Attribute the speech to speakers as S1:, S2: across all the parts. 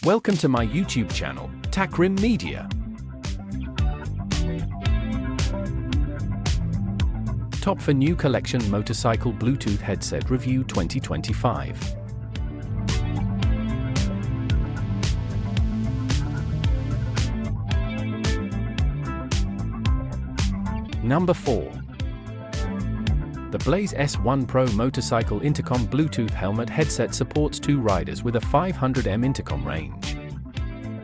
S1: Welcome to my YouTube channel, Takrim Media. Top for New Collection Motorcycle Bluetooth Headset Review 2025. Number 4. The Blaze S1 Pro Motorcycle Intercom Bluetooth Helmet Headset supports 2 riders with a 500 intercom range.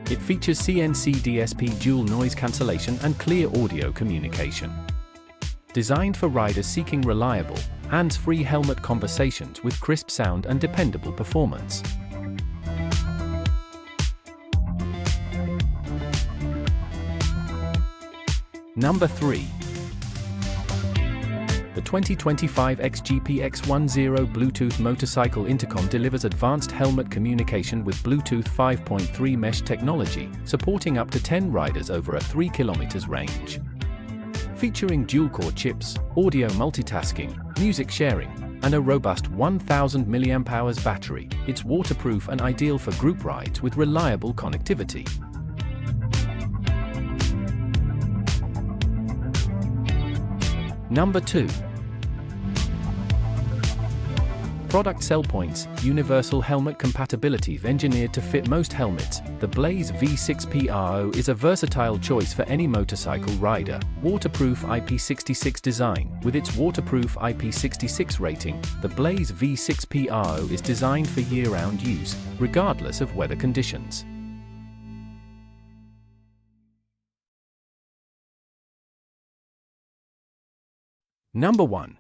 S1: It features CNC DSP dual noise cancellation and clear audio communication. Designed for riders seeking reliable, hands-free helmet conversations with crisp sound and dependable performance. Number 3. The 2025 XGP X10 Bluetooth Motorcycle Intercom delivers advanced helmet communication with Bluetooth 5.3 mesh technology, supporting up to 10 riders over a 3 km range. Featuring dual-core chips, audio multitasking, music sharing, and a robust 1000 mAh battery, it's waterproof and ideal for group rides with reliable connectivity. Number 2. Product sell points: universal helmet compatibility engineered to fit most helmets. The Blaze V6 Pro is a versatile choice for any motorcycle rider. Waterproof IP66 design. With its waterproof IP66 rating, the Blaze V6 Pro is designed for year-round use, regardless of weather conditions. Number 1.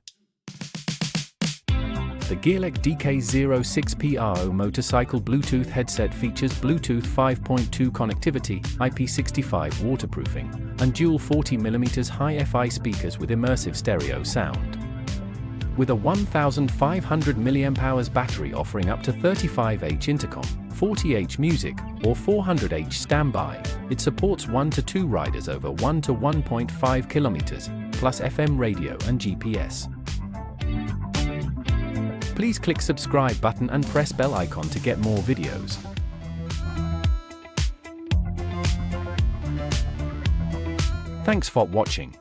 S1: The Gearlek DK06 Pro motorcycle Bluetooth headset features Bluetooth 5.2 connectivity, IP65 waterproofing, and dual 40mm hi-fi speakers with immersive stereo sound. With a 1500 mAh battery offering up to 35H intercom, 40H music, or 400H standby, it supports 1 to 2 riders over 1 to 1.5 km, plus FM radio and GPS. Please click subscribe button and press bell icon to get more videos. Thanks for watching.